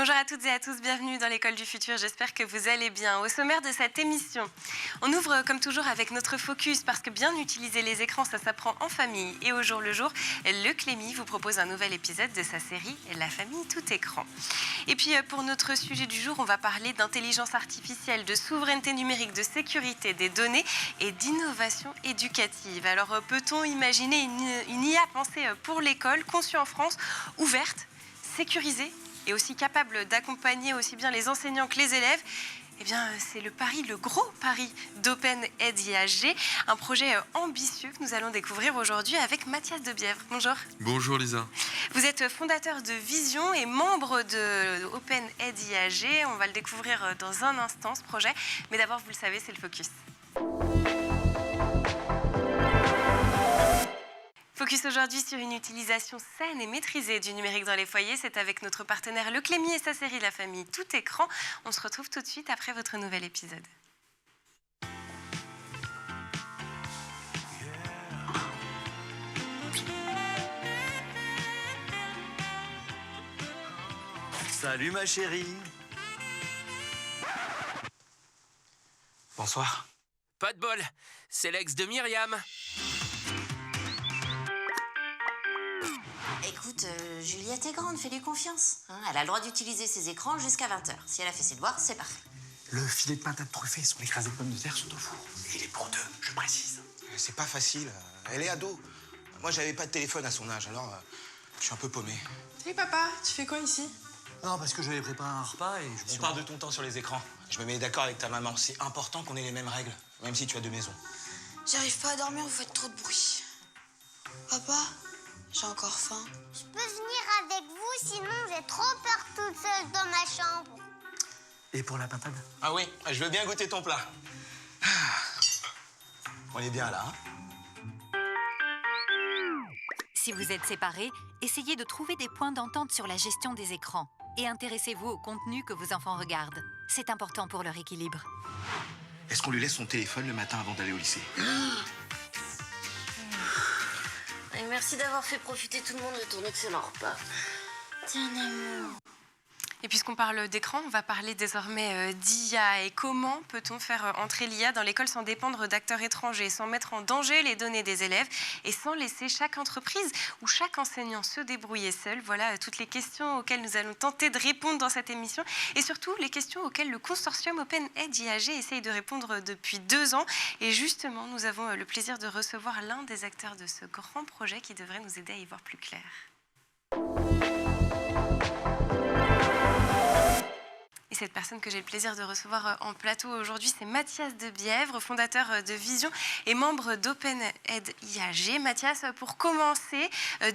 Bonjour à toutes et à tous, bienvenue dans l'École du Futur, j'espère que vous allez bien. Au sommaire de cette émission, on ouvre comme toujours avec notre focus parce que bien utiliser les écrans, ça s'apprend en famille. Et au jour le jour, le Clémy vous propose un nouvel épisode de sa série La famille tout écran. Et puis pour notre sujet du jour, on va parler d'intelligence artificielle, de souveraineté numérique, de sécurité des données et d'innovation éducative. Alors peut-on imaginer une IA pensée pour l'école, conçue en France, ouverte, sécurisée et aussi capable d'accompagner aussi bien les enseignants que les élèves? Eh bien, c'est le pari, le gros pari d'OpenAid IAG, un projet ambitieux que nous allons découvrir aujourd'hui avec Mathias Debièvre. Bonjour. Bonjour Lisa. Vous êtes fondateur de Vision et membre de OpenAid IAG. On va le découvrir dans un instant, ce projet. Mais d'abord, vous le savez, c'est le focus. Focus aujourd'hui sur une utilisation saine et maîtrisée du numérique dans les foyers. C'est avec notre partenaire Le Clémy et sa série La famille tout écran. On se retrouve tout de suite après votre nouvel épisode. Salut ma chérie. Bonsoir. Pas de bol, c'est l'ex de Myriam. Écoute, Juliette est grande, fais-lui confiance. Hein, elle a le droit d'utiliser ses écrans jusqu'à 20h. Si elle a fait ses devoirs, c'est parfait. Le filet de pintade truffé, son écrasé de pommes de terre sont au four. Et il est pour deux, je précise. C'est pas facile. Elle est ado. Moi, j'avais pas de téléphone à son âge, alors je suis un peu paumé. Salut papa, tu fais quoi ici? Non, parce que j'avais préparé un repas et je me On parle de ton temps sur les écrans. Je me mets d'accord avec ta maman. C'est important qu'on ait les mêmes règles, même si tu as deux maisons. J'arrive pas à dormir, vous faites trop de bruit. Papa, j'ai encore faim. Je peux venir avec vous, sinon j'ai trop peur toute seule dans ma chambre. Et pour la pintade? Ah oui, je veux bien goûter ton plat. On est bien là, hein? Si vous êtes séparés, essayez de trouver des points d'entente sur la gestion des écrans et intéressez-vous au contenu que vos enfants regardent. C'est important pour leur équilibre. Est-ce qu'on lui laisse son téléphone le matin avant d'aller au lycée? Et merci d'avoir fait profiter tout le monde de ton excellent repas. Tiens, amour. Et puisqu'on parle d'écran, on va parler désormais d'IA. Et comment peut-on faire entrer l'IA dans l'école sans dépendre d'acteurs étrangers, sans mettre en danger les données des élèves et sans laisser chaque entreprise ou chaque enseignant se débrouiller seul? Voilà toutes les questions auxquelles nous allons tenter de répondre dans cette émission et surtout les questions auxquelles le consortium OpenAid IAG essaye de répondre depuis 2 ans. Et justement, nous avons le plaisir de recevoir l'un des acteurs de ce grand projet qui devrait nous aider à y voir plus clair. Et cette personne que j'ai le plaisir de recevoir en plateau aujourd'hui, c'est Mathias Debièvre, fondateur de Vision et membre d'OpenAid IAG. Mathias, pour commencer,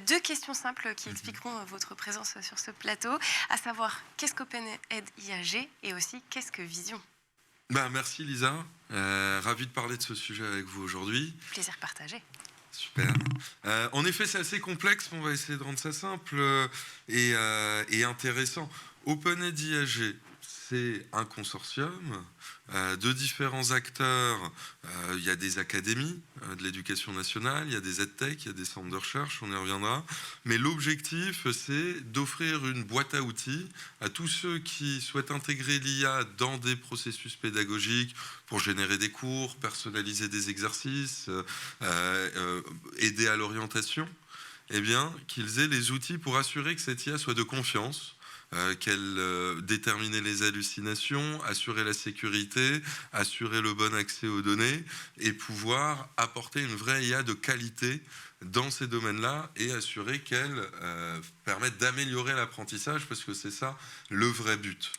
2 questions simples qui expliqueront votre présence sur ce plateau, à savoir qu'est-ce qu'OpenAid IAG et aussi qu'est-ce que Vision? Merci Lisa, ravi de parler de ce sujet avec vous aujourd'hui. Plaisir partagé. Super. En effet, c'est assez complexe, mais on va essayer de rendre ça simple et intéressant. OpenAid IAG, c'est un consortium de différents acteurs. Il y a des académies de l'éducation nationale, il y a des EdTech, il y a des centres de recherche, on y reviendra. Mais l'objectif, c'est d'offrir une boîte à outils à tous ceux qui souhaitent intégrer l'IA dans des processus pédagogiques pour générer des cours, personnaliser des exercices, aider à l'orientation, eh bien, qu'ils aient les outils pour assurer que cette IA soit de confiance, qu'elle déterminer les hallucinations, assurer la sécurité, assurer le bon accès aux données et pouvoir apporter une vraie IA de qualité dans ces domaines-là et assurer qu'elle permette d'améliorer l'apprentissage parce que c'est ça le vrai but.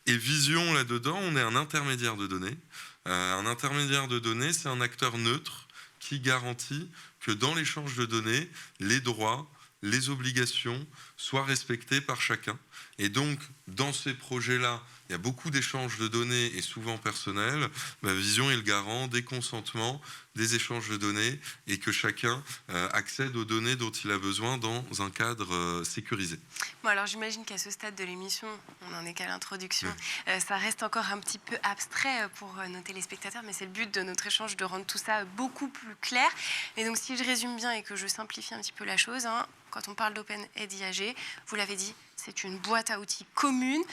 Et Vision, là-dedans, on est un intermédiaire de données. Un intermédiaire de données, c'est un acteur neutre qui garantit que dans l'échange de données, les droits, les obligations soient respectées par chacun. Et donc, dans ces projets-là, il y a beaucoup d'échanges de données et souvent personnels. Ma Vision est le garant des consentements, des échanges de données et que chacun accède aux données dont il a besoin dans un cadre sécurisé. Bon, alors j'imagine qu'à ce stade de l'émission, on n'en est qu'à l'introduction, ça reste encore un petit peu abstrait pour nos téléspectateurs, mais c'est le but de notre échange de rendre tout ça beaucoup plus clair. Et donc si je résume bien et que je simplifie un petit peu la chose, quand on parle d'OpenAid IAG, vous l'avez dit, C'est une boîte à outils commune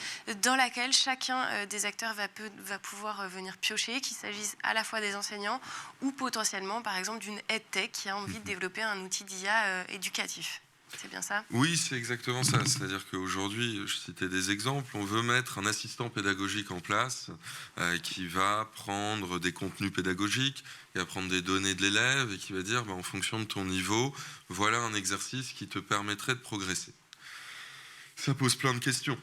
dans laquelle chacun des acteurs va pouvoir venir piocher, qu'il s'agisse à la fois des enseignants ou potentiellement, par exemple, d'une EdTech qui a envie de développer un outil d'IA éducatif. C'est bien ça? Oui, c'est exactement ça. C'est-à-dire qu'aujourd'hui, je citais des exemples, on veut mettre un assistant pédagogique en place qui va prendre des contenus pédagogiques, qui va prendre des données de l'élève et qui va dire, en fonction de ton niveau, voilà un exercice qui te permettrait de progresser. Ça pose plein de questions.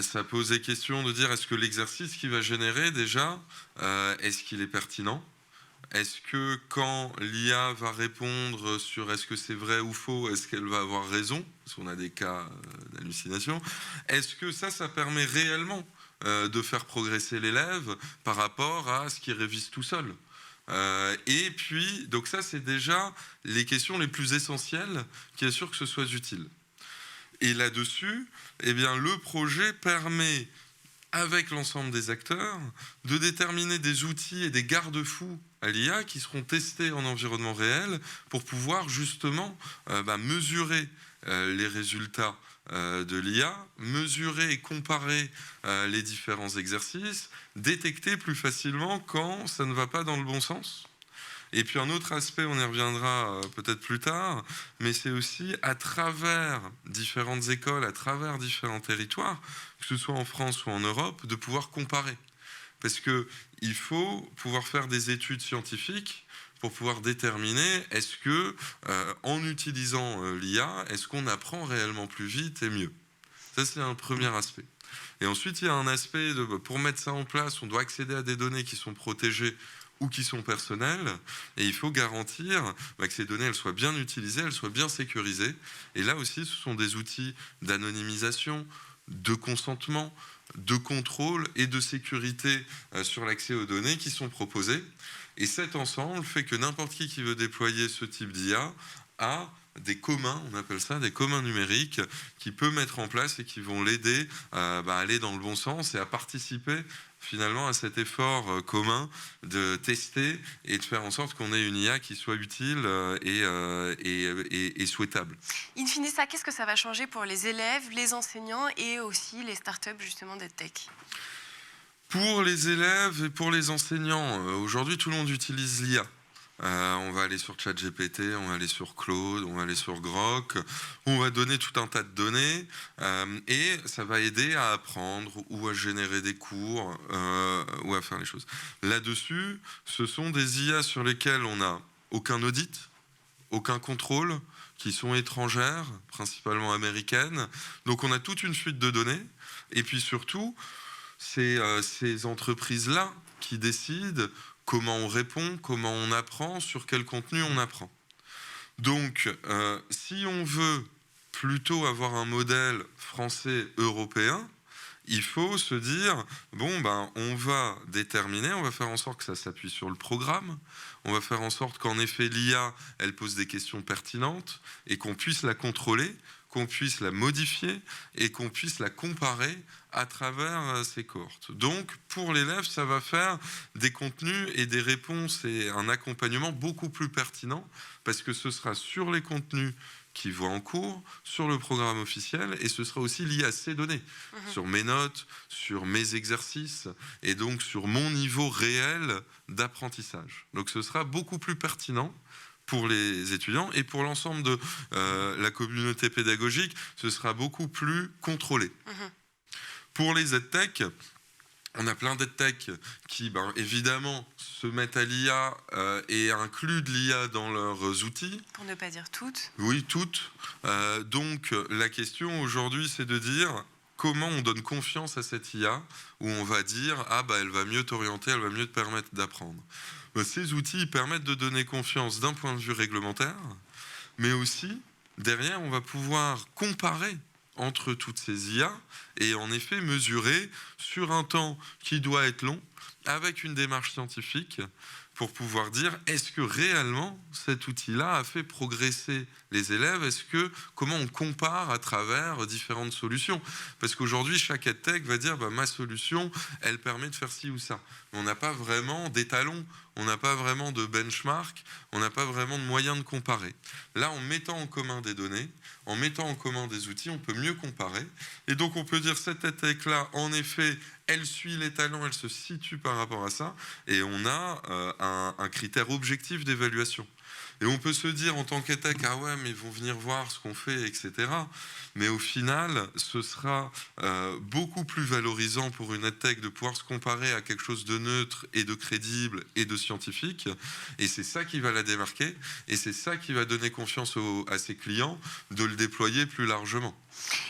Ça pose des questions de dire, est-ce que l'exercice qu'il va générer déjà, est-ce qu'il est pertinent ? Est-ce que quand l'IA va répondre sur est-ce que c'est vrai ou faux, est-ce qu'elle va avoir raison? Parce qu'on a des cas d'hallucination. Est-ce que ça permet réellement de faire progresser l'élève par rapport à ce qu'il révise tout seul? Et puis, donc ça, c'est déjà les questions les plus essentielles qui assurent que ce soit utile. Et là-dessus, eh bien, le projet permet, avec l'ensemble des acteurs, de déterminer des outils et des garde-fous à l'IA qui seront testés en environnement réel pour pouvoir justement mesurer les résultats de l'IA, mesurer et comparer les différents exercices, détecter plus facilement quand ça ne va pas dans le bon sens. Et puis un autre aspect, on y reviendra peut-être plus tard, mais c'est aussi à travers différentes écoles, à travers différents territoires, que ce soit en France ou en Europe, de pouvoir comparer. Parce qu'il faut pouvoir faire des études scientifiques pour pouvoir déterminer est-ce que, en utilisant l'IA, est-ce qu'on apprend réellement plus vite et mieux. Ça, c'est un premier aspect. Et ensuite, il y a un aspect, pour mettre ça en place, on doit accéder à des données qui sont protégées ou qui sont personnelles, et il faut garantir que ces données elles soient bien utilisées, elles soient bien sécurisées. Et là aussi, ce sont des outils d'anonymisation, de consentement, de contrôle et de sécurité sur l'accès aux données qui sont proposés. Et cet ensemble fait que n'importe qui veut déployer ce type d'IA a des communs, on appelle ça des communs numériques, qui peut mettre en place et qui vont l'aider à aller dans le bon sens et à participer finalement à cet effort commun de tester et de faire en sorte qu'on ait une IA qui soit utile et souhaitable. In fine, ça, qu'est-ce que ça va changer pour les élèves, les enseignants et aussi les startups justement d'EdTech? Pour les élèves et pour les enseignants, aujourd'hui tout le monde utilise l'IA. On va aller sur ChatGPT, on va aller sur Claude, on va aller sur Grok, on va donner tout un tas de données et ça va aider à apprendre ou à générer des cours ou à faire les choses. Là-dessus, ce sont des IA sur lesquelles on n'a aucun audit, aucun contrôle, qui sont étrangères, principalement américaines. Donc on a toute une fuite de données et puis surtout, c'est ces entreprises-là qui décident comment on répond, comment on apprend, sur quel contenu on apprend. Donc, si on veut plutôt avoir un modèle français-européen, il faut se dire, on va déterminer, on va faire en sorte que ça s'appuie sur le programme, on va faire en sorte qu'en effet l'IA, elle pose des questions pertinentes et qu'on puisse la contrôler, qu'on puisse la modifier et qu'on puisse la comparer à travers ces cohortes. Donc, pour l'élève, ça va faire des contenus et des réponses et un accompagnement beaucoup plus pertinent parce que ce sera sur les contenus qui voient en cours, sur le programme officiel, et ce sera aussi lié à ces données, sur mes notes, sur mes exercices, et donc sur mon niveau réel d'apprentissage. Donc ce sera beaucoup plus pertinent pour les étudiants, et pour l'ensemble de la communauté pédagogique, ce sera beaucoup plus contrôlé. Pour les EdTech, on a plein d'EdTech qui, évidemment, se mettent à l'IA et incluent de l'IA dans leurs outils. Pour ne pas dire toutes. Oui, toutes. Donc, la question aujourd'hui, c'est de dire comment on donne confiance à cette IA, où on va dire, elle va mieux t'orienter, elle va mieux te permettre d'apprendre. Ces outils permettent de donner confiance d'un point de vue réglementaire, mais aussi, derrière, on va pouvoir comparer entre toutes ces IA et en effet mesurer sur un temps qui doit être long avec une démarche scientifique pour pouvoir dire est-ce que réellement cet outil-là a fait progresser les élèves, comment on compare à travers différentes solutions, parce qu'aujourd'hui chaque EdTech va dire ma solution elle permet de faire ci ou ça, mais on n'a pas vraiment d'étalon on n'a pas vraiment de benchmark, on n'a pas vraiment de moyen de comparer. Là, en mettant en commun des données, en mettant en commun des outils, on peut mieux comparer. Et donc, on peut dire cette EdTech-là, en effet, elle suit les talents, elle se situe par rapport à ça, et on a un critère objectif d'évaluation. Et on peut se dire en tant qu'EdTech, ah ouais, mais ils vont venir voir ce qu'on fait, etc. Mais au final, ce sera beaucoup plus valorisant pour une EdTech de pouvoir se comparer à quelque chose de neutre et de crédible et de scientifique. Et c'est ça qui va la démarquer. Et c'est ça qui va donner confiance à ses clients de le déployer plus largement.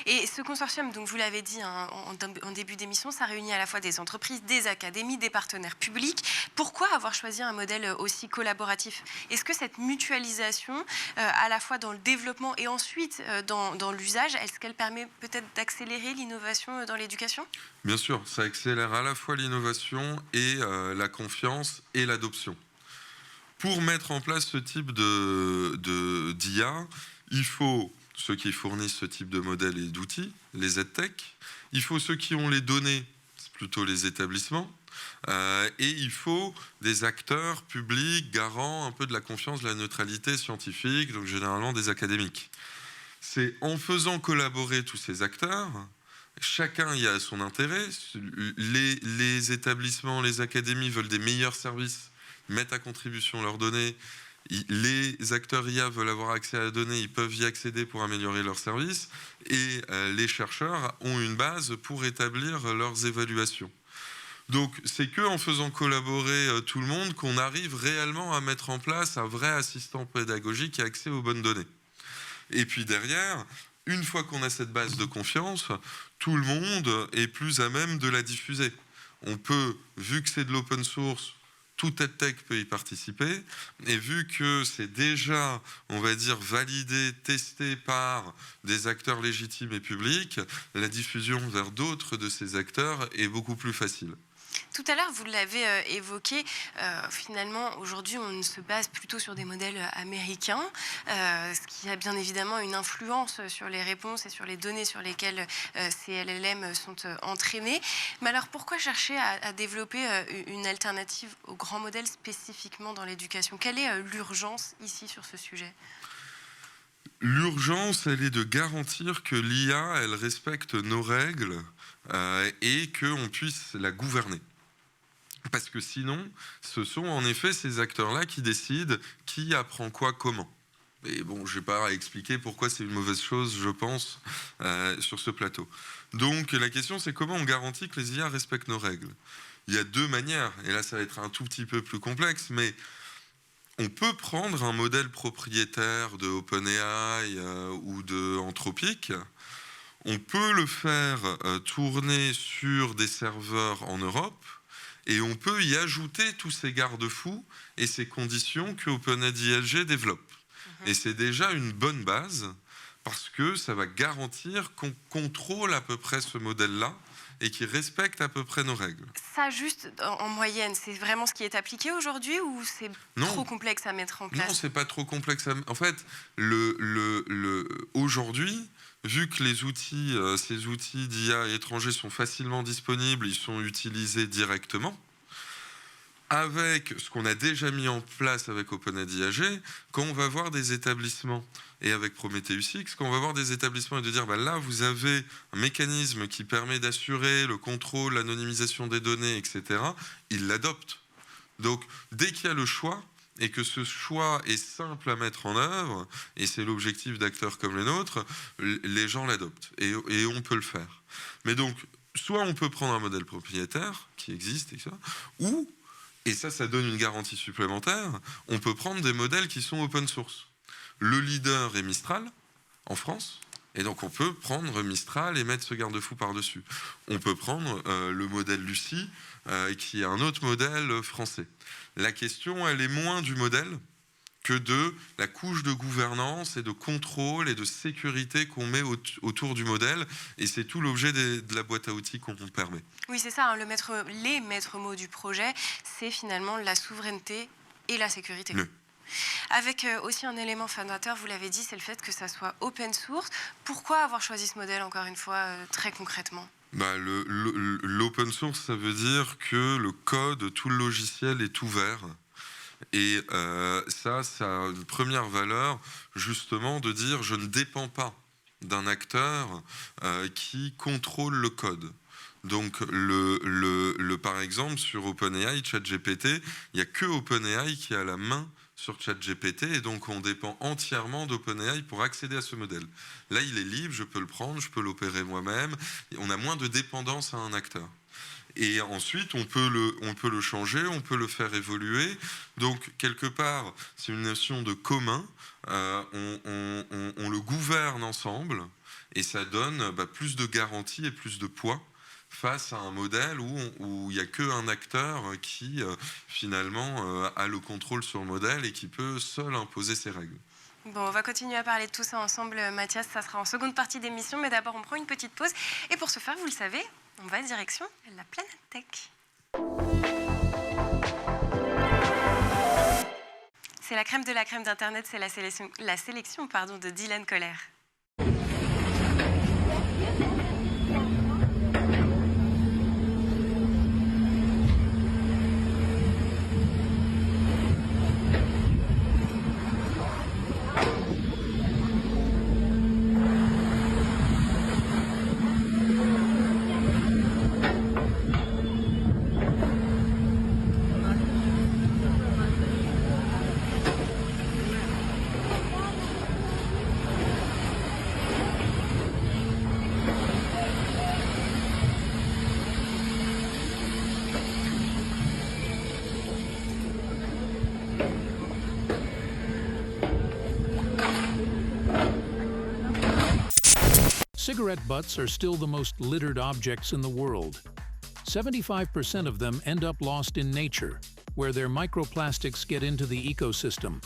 Et ce consortium, donc vous l'avez dit en début d'émission, ça réunit à la fois des entreprises, des académies, des partenaires publics. Pourquoi avoir choisi un modèle aussi collaboratif? Est-ce que cette mutualisation, à la fois dans le développement et ensuite dans l'usage, est-ce qu'elle permet peut-être d'accélérer l'innovation dans l'éducation? Bien sûr, ça accélère à la fois l'innovation et la confiance et l'adoption. Pour mettre en place ce type d'IA, il faut ceux qui fournissent ce type de modèle et d'outils, les EdTech. Il faut ceux qui ont les données, c'est plutôt les établissements. Et il faut des acteurs publics, garants un peu de la confiance, de la neutralité scientifique, donc généralement des académiques. C'est en faisant collaborer tous ces acteurs, chacun y a son intérêt. Les établissements, les académies veulent des meilleurs services, mettent à contribution leurs données. Les acteurs IA veulent avoir accès à la donnée, ils peuvent y accéder pour améliorer leurs services, et les chercheurs ont une base pour établir leurs évaluations. Donc c'est qu'en faisant collaborer tout le monde qu'on arrive réellement à mettre en place un vrai assistant pédagogique qui a accès aux bonnes données. Et puis derrière, une fois qu'on a cette base de confiance, tout le monde est plus à même de la diffuser. On peut, vu que c'est de l'open source, tout EdTech peut y participer, et vu que c'est déjà, on va dire, validé, testé par des acteurs légitimes et publics, la diffusion vers d'autres de ces acteurs est beaucoup plus facile. Tout à l'heure, vous l'avez évoqué, finalement, aujourd'hui, on se base plutôt sur des modèles américains, ce qui a bien évidemment une influence sur les réponses et sur les données sur lesquelles ces LLM sont entraînés. Mais alors, pourquoi chercher à développer une alternative aux grands modèles spécifiquement dans l'éducation? Quelle est l'urgence ici sur ce sujet? L'urgence, elle est de garantir que l'IA, elle respecte nos règles et qu'on puisse la gouverner. Parce que sinon, ce sont en effet ces acteurs-là qui décident qui apprend quoi, comment. Et bon, je n'ai pas à expliquer pourquoi c'est une mauvaise chose, je pense, sur ce plateau. Donc la question, c'est comment on garantit que les IA respectent nos règles? Il y a deux manières, et là ça va être un tout petit peu plus complexe, mais on peut prendre un modèle propriétaire de OpenAI ou de Anthropic. On peut le faire tourner sur des serveurs en Europe, et on peut y ajouter tous ces garde-fous et ces conditions que OpenAI développe. Et c'est déjà une bonne base, parce que ça va garantir qu'on contrôle à peu près ce modèle-là et qu'il respecte à peu près nos règles. Ça, juste en moyenne, c'est vraiment ce qui est appliqué aujourd'hui, ou c'est trop complexe à mettre en place? Non, c'est pas trop complexe. En fait, aujourd'hui, vu que les outils, ces outils d'IA étrangers sont facilement disponibles, ils sont utilisés directement. Avec ce qu'on a déjà mis en place avec OpenAI, quand on va voir des établissements, et avec Prometheus X, quand on va voir des établissements et de dire, bah là, vous avez un mécanisme qui permet d'assurer le contrôle, l'anonymisation des données, etc., ils l'adoptent. Donc, dès qu'il y a le choix, et que ce choix est simple à mettre en œuvre, et c'est l'objectif d'acteurs comme les nôtres, les gens l'adoptent, et on peut le faire. Mais donc, soit on peut prendre un modèle propriétaire, qui existe, etc., ou, et ça donne une garantie supplémentaire, on peut prendre des modèles qui sont open source. Le leader est Mistral, en France, et donc on peut prendre Mistral et mettre ce garde-fou par-dessus. On peut prendre le modèle Lucie, qui est un autre modèle français. La question, elle est moins du modèle que de la couche de gouvernance et de contrôle et de sécurité qu'on met autour du modèle. Et c'est tout l'objet de la boîte à outils qu'on permet. Oui, c'est ça, hein, les maîtres mots du projet, c'est finalement la souveraineté et la sécurité. Avec aussi un élément fondateur, vous l'avez dit, c'est le fait que ça soit open source. Pourquoi avoir choisi ce modèle, encore une fois, très concrètement ? L'open source, ça veut dire que le code, tout le logiciel est ouvert Et ça a une première valeur, justement, de dire je ne dépends pas d'un acteur qui contrôle le code. Donc, par exemple, sur OpenAI, ChatGPT, il n'y a que OpenAI qui a la main sur ChatGPT, et donc on dépend entièrement d'OpenAI pour accéder à ce modèle. Là, il est libre, je peux le prendre, je peux l'opérer moi-même, et on a moins de dépendance à un acteur. Et ensuite, on peut le changer, on peut le faire évoluer. Donc, quelque part, c'est une notion de commun. On le gouverne ensemble, et ça donne plus de garanties et plus de poids face à un modèle où il n'y a qu'un acteur qui, finalement, a le contrôle sur le modèle et qui peut seul imposer ses règles. Bon, on va continuer à parler de tout ça ensemble, Mathias. Ça sera en seconde partie d'émission, mais d'abord, on prend une petite pause. Et pour ce faire, vous le savez, on va direction la planète tech. C'est la crème de la crème d'Internet, c'est la sélection de Dylan Coller. Cigarette butts are still the most littered objects in the world. 75% of them end up lost in nature, where their microplastics get into the ecosystem.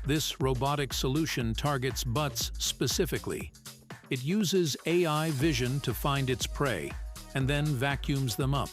This robotic solution targets butts specifically. It uses AI vision to find its prey, and then vacuums them up.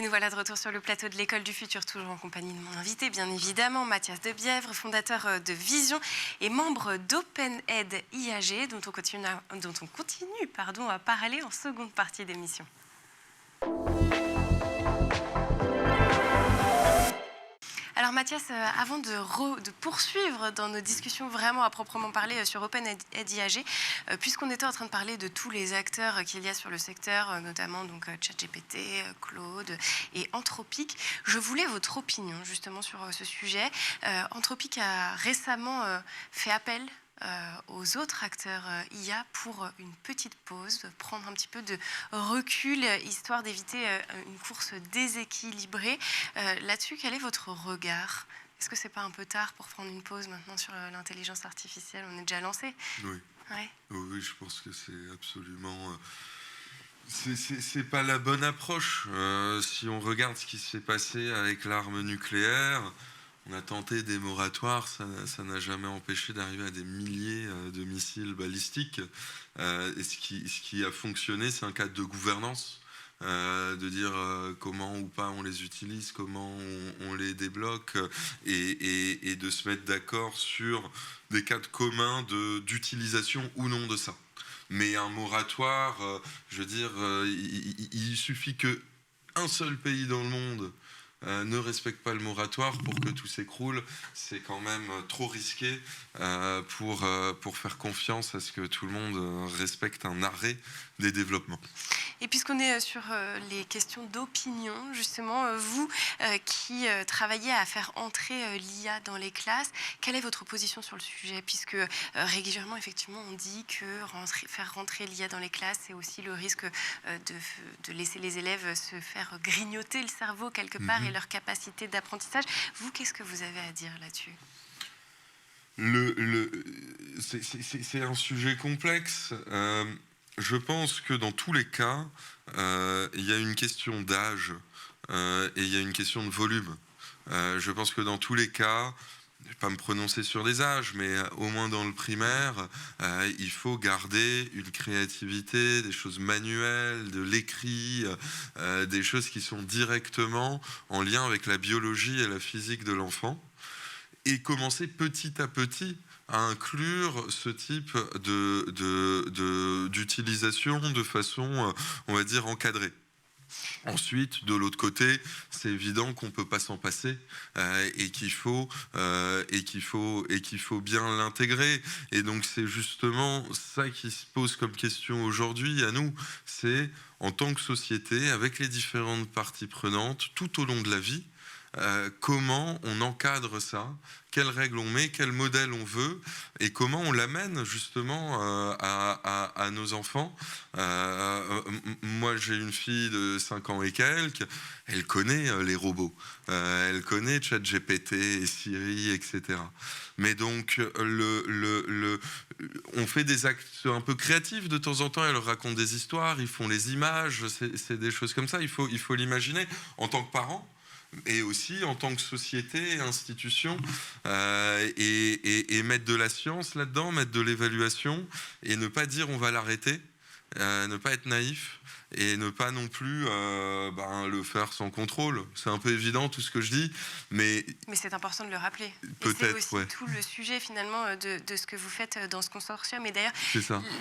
Voilà de retour sur le plateau de l'École du Futur, toujours en compagnie de mon invité, bien évidemment, Mathias Debièvre, fondateur de Vision et membre d'OpenAid IAG, dont on continue à parler en seconde partie d'émission. Alors Mathias, avant de poursuivre dans nos discussions vraiment à proprement parler sur OpenAid IAG, puisqu'on était en train de parler de tous les acteurs qu'il y a sur le secteur, notamment donc ChatGPT, Claude et Anthropic, je voulais votre opinion justement sur ce sujet. Anthropic a récemment fait appel aux autres acteurs IA pour une petite pause, prendre un petit peu de recul, histoire d'éviter une course déséquilibrée. Là-dessus, quel est votre regard ? Est-ce que c'est pas un peu tard pour prendre une pause maintenant sur l'intelligence artificielle ? On est déjà lancé. Oui. Ouais. Oui, je pense que c'est absolument... c'est pas la bonne approche. Si on regarde ce qui s'est passé avec l'arme nucléaire, on a tenté des moratoires, ça n'a jamais empêché d'arriver à des milliers de missiles balistiques. Et ce qui a fonctionné, c'est un cadre de gouvernance de dire comment ou pas on les utilise, comment on les débloque, et de se mettre d'accord sur des cadres communs d'utilisation ou non de ça. Mais un moratoire, je veux dire, il suffit qu'un seul pays dans le monde ne respecte pas le moratoire pour que tout s'écroule. C'est quand même trop risqué pour faire confiance à ce que tout le monde respecte un arrêt des développements. Et puisqu'on est sur les questions d'opinion, justement, vous qui travaillez à faire entrer l'IA dans les classes, quelle est votre position sur le sujet? Puisque régulièrement, effectivement, on dit que faire rentrer l'IA dans les classes, c'est aussi le risque de laisser les élèves se faire grignoter le cerveau quelque part et leur capacité d'apprentissage. Vous, qu'est-ce que vous avez à dire là-dessus? C'est un sujet complexe. Je pense que dans tous les cas, il y a une question d'âge et il y a une question de volume. Je pense que dans tous les cas, je ne vais pas me prononcer sur les âges, mais au moins dans le primaire, il faut garder une créativité, des choses manuelles, de l'écrit, des choses qui sont directement en lien avec la biologie et la physique de l'enfant, et commencer petit à petit à inclure ce type d'utilisation de façon, on va dire, encadrée. Ensuite, de l'autre côté, c'est évident qu'on ne peut pas s'en passer et qu'il faut bien l'intégrer. Et donc, c'est justement ça qui se pose comme question aujourd'hui à nous. C'est, en tant que société, avec les différentes parties prenantes, tout au long de la vie, comment on encadre ça, quelles règles on met, quel modèle on veut, et comment on l'amène justement à nos enfants. Moi, j'ai une fille de 5 ans et quelques, elle connaît les robots, elle connaît ChatGPT, Siri, etc. Mais donc, on fait des actes un peu créatifs de temps en temps, elle leur raconte des histoires, ils font les images, c'est des choses comme ça, il faut l'imaginer en tant que parent, et aussi en tant que société, institution, et mettre de la science là-dedans, mettre de l'évaluation, et ne pas dire on va l'arrêter, ne pas être naïf, et ne pas non plus le faire sans contrôle. C'est un peu évident tout ce que je dis, mais c'est important de le rappeler. Peut-être, et c'est aussi tout le sujet finalement de ce que vous faites dans ce consortium. Et d'ailleurs,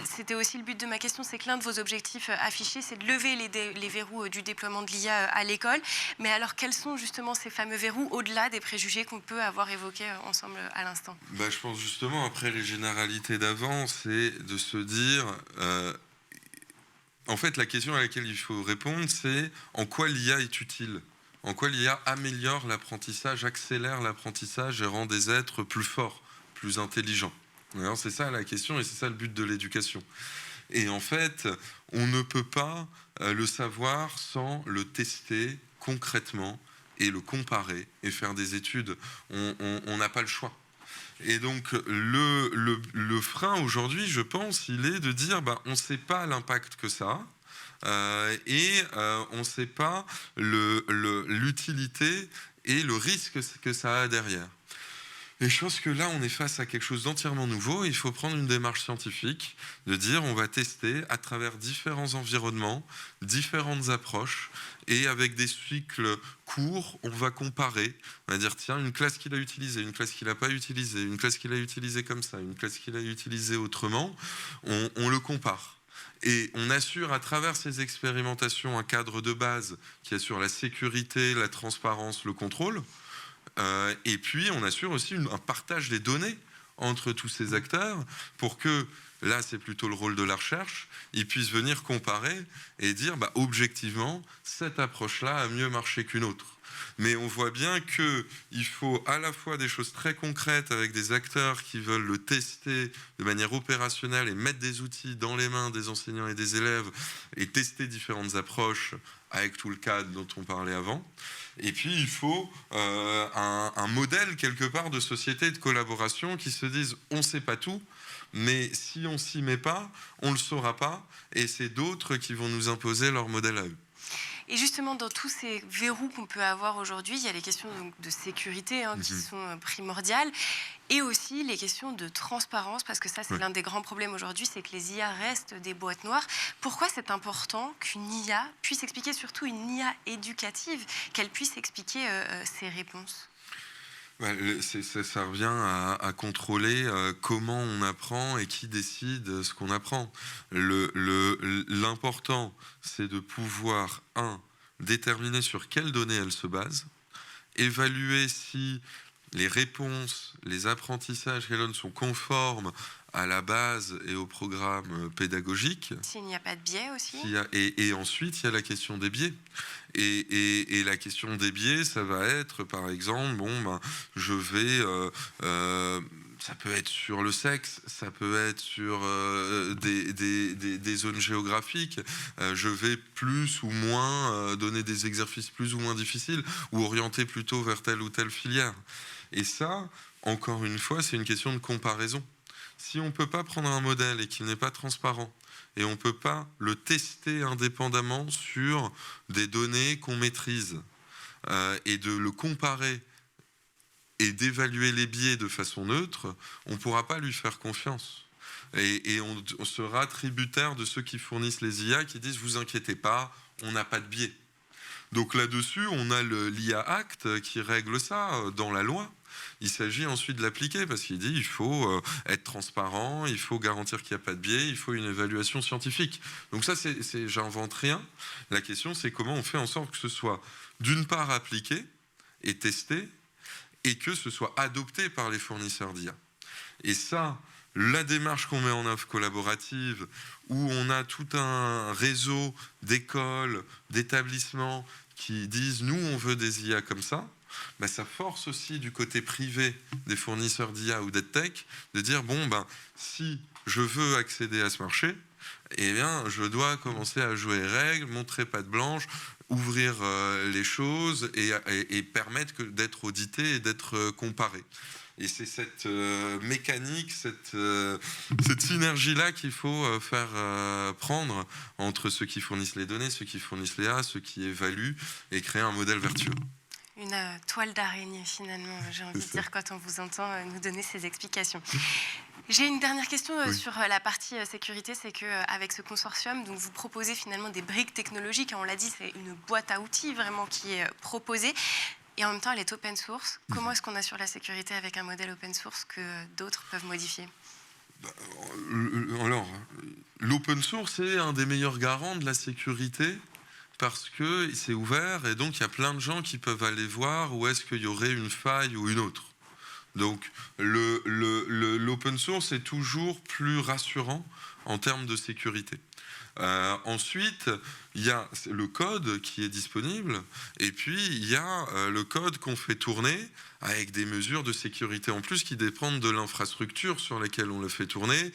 c'était aussi le but de ma question, c'est que l'un de vos objectifs affichés, c'est de lever les verrous du déploiement de l'IA à l'école. Mais alors, quels sont justement ces fameux verrous, au-delà des préjugés qu'on peut avoir évoqués ensemble à l'instant? Je pense justement, après les généralités d'avant, c'est de se dire... En fait, la question à laquelle il faut répondre, c'est en quoi l'IA est utile? En quoi l'IA améliore l'apprentissage, accélère l'apprentissage et rend des êtres plus forts, plus intelligents? Alors, c'est ça la question et c'est ça le but de l'éducation. Et en fait, on ne peut pas le savoir sans le tester concrètement et le comparer et faire des études. On n'a pas le choix. Et donc, le frein aujourd'hui, je pense, il est de dire on ne sait pas l'impact que ça a et on ne sait pas l'utilité et le risque que ça a derrière. Et je pense que là, on est face à quelque chose d'entièrement nouveau. Il faut prendre une démarche scientifique, de dire on va tester à travers différents environnements, différentes approches, et avec des cycles courts, on va comparer. On va dire, tiens, une classe qu'il a utilisée, une classe qu'il n'a pas utilisée, une classe qu'il a utilisée comme ça, une classe qu'il a utilisée autrement, on le compare. Et on assure à travers ces expérimentations un cadre de base qui assure la sécurité, la transparence, le contrôle. Et puis, on assure aussi un partage des données entre tous ces acteurs pour que, là, c'est plutôt le rôle de la recherche, ils puissent venir comparer et dire, objectivement, cette approche-là a mieux marché qu'une autre. Mais on voit bien qu'il faut à la fois des choses très concrètes avec des acteurs qui veulent le tester de manière opérationnelle et mettre des outils dans les mains des enseignants et des élèves et tester différentes approches avec tout le cadre dont on parlait avant. Et puis, il faut un modèle, quelque part, de société de collaboration qui se disent on ne sait pas tout, mais si on ne s'y met pas, on ne le saura pas, et c'est d'autres qui vont nous imposer leur modèle à eux. Et justement, dans tous ces verrous qu'on peut avoir aujourd'hui, il y a les questions donc, de sécurité qui sont primordiales et aussi les questions de transparence, parce que ça, c'est l'un des grands problèmes aujourd'hui, c'est que les IA restent des boîtes noires. Pourquoi c'est important qu'une IA puisse expliquer, surtout une IA éducative, qu'elle puisse expliquer ses réponses ? Ça revient à contrôler comment on apprend et qui décide ce qu'on apprend. L'important, c'est de pouvoir, déterminer sur quelles données elle se base, évaluer si les réponses, les apprentissages qu'elle donne sont conformes à la base et au programme pédagogique. S'il n'y a pas de biais aussi. Et ensuite, il y a la question des biais. Et la question des biais, ça va être, par exemple, je vais... ça peut être sur le sexe, ça peut être sur des zones géographiques. Je vais plus ou moins donner des exercices plus ou moins difficiles ou orienter plutôt vers telle ou telle filière. Et ça, encore une fois, c'est une question de comparaison. Si on ne peut pas prendre un modèle et qu'il n'est pas transparent, et on ne peut pas le tester indépendamment sur des données qu'on maîtrise, et de le comparer et d'évaluer les biais de façon neutre, on ne pourra pas lui faire confiance. Et on sera tributaire de ceux qui fournissent les IA qui disent « vous inquiétez pas, on n'a pas de biais ». Donc là-dessus, on a l'IA Act qui règle ça dans la loi. Il s'agit ensuite de l'appliquer parce qu'il dit il faut être transparent, il faut garantir qu'il n'y a pas de biais, il faut une évaluation scientifique. Donc ça, j'invente rien. La question, c'est comment on fait en sorte que ce soit d'une part appliqué et testé et que ce soit adopté par les fournisseurs d'IA. Et ça, la démarche qu'on met en œuvre collaborative, où on a tout un réseau d'écoles, d'établissements qui disent « nous, on veut des IA comme ça », ça force aussi du côté privé des fournisseurs d'IA ou d'EdTech de dire si je veux accéder à ce marché, je dois commencer à jouer les règles, montrer patte blanche, ouvrir les choses et permettre d'être audité et d'être comparé. Et c'est cette mécanique, cette synergie-là qu'il faut faire prendre entre ceux qui fournissent les données, ceux qui fournissent les IA, ceux qui évaluent et créer un modèle vertueux. Une toile d'araignée, finalement, j'ai envie de dire, quand on vous entend nous donner ces explications. J'ai une dernière question sur la partie sécurité, c'est qu'avec ce consortium, donc vous proposez finalement des briques technologiques, on l'a dit, c'est une boîte à outils vraiment qui est proposée, et en même temps elle est open source. Comment est-ce qu'on assure la sécurité avec un modèle open source que d'autres peuvent modifier ? Alors, l'open source est un des meilleurs garants de la sécurité, parce que c'est ouvert et donc il y a plein de gens qui peuvent aller voir où est-ce qu'il y aurait une faille ou une autre. Donc l'open source est toujours plus rassurant en termes de sécurité. Ensuite, il y a le code qui est disponible et puis il y a le code qu'on fait tourner avec des mesures de sécurité en plus qui dépendent de l'infrastructure sur laquelle on le fait tourner.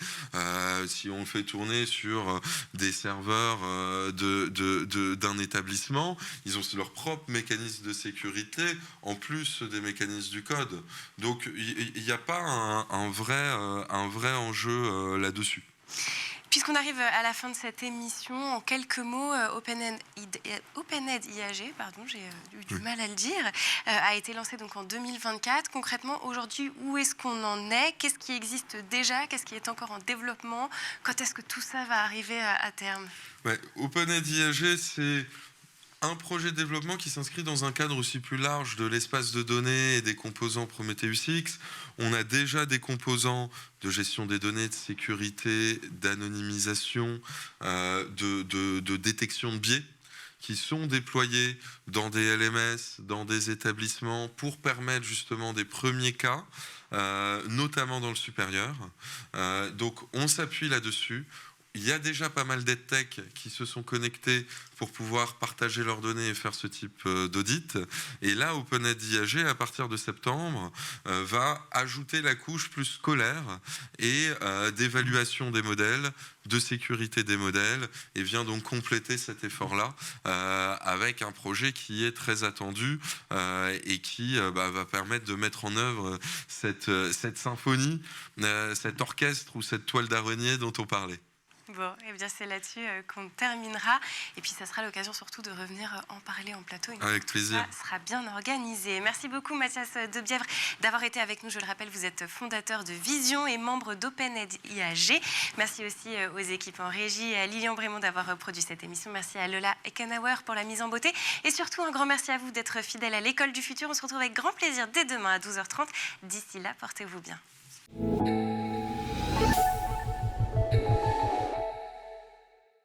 Si on le fait tourner sur des serveurs d'un établissement, ils ont leur propre mécanisme de sécurité en plus des mécanismes du code. Donc il n'y a pas un vrai enjeu là-dessus. Puisqu'on arrive à la fin de cette émission, en quelques mots, OpenEd IAG, pardon, j'ai eu du mal à le dire, a été lancé donc en 2024. Concrètement, aujourd'hui, où est-ce qu'on en est ? Qu'est-ce qui existe déjà ? Qu'est-ce qui est encore en développement ? Quand est-ce que tout ça va arriver à terme ? OpenEd IAG, c'est un projet de développement qui s'inscrit dans un cadre aussi plus large de l'espace de données et des composants Prometheus X. On a déjà des composants de gestion des données, de sécurité, d'anonymisation, de détection de biais qui sont déployés dans des LMS, dans des établissements pour permettre justement des premiers cas, notamment dans le supérieur. Donc on s'appuie là-dessus. Il y a déjà pas mal d'EdTech qui se sont connectés pour pouvoir partager leurs données et faire ce type d'audit. Et là, OpenEd IAG, à partir de septembre, va ajouter la couche plus scolaire et d'évaluation des modèles, de sécurité des modèles, et vient donc compléter cet effort-là avec un projet qui est très attendu et qui va permettre de mettre en œuvre cette symphonie, cet orchestre ou cette toile d'araignée dont on parlait. Bon, et bien c'est là-dessus qu'on terminera. Et puis ça sera l'occasion surtout de revenir en parler en plateau. Avec plaisir. Ça sera bien organisé. Merci beaucoup Mathias Debièvre d'avoir été avec nous. Je le rappelle, vous êtes fondateur de Vision et membre d'OpenAid IAG. Merci aussi aux équipes en régie et à Lilian Brémond d'avoir produit cette émission. Merci à Lola Eckenauer pour la mise en beauté. Et surtout, un grand merci à vous d'être fidèles à l'École du Futur. On se retrouve avec grand plaisir dès demain à 12h30. D'ici là, portez-vous bien.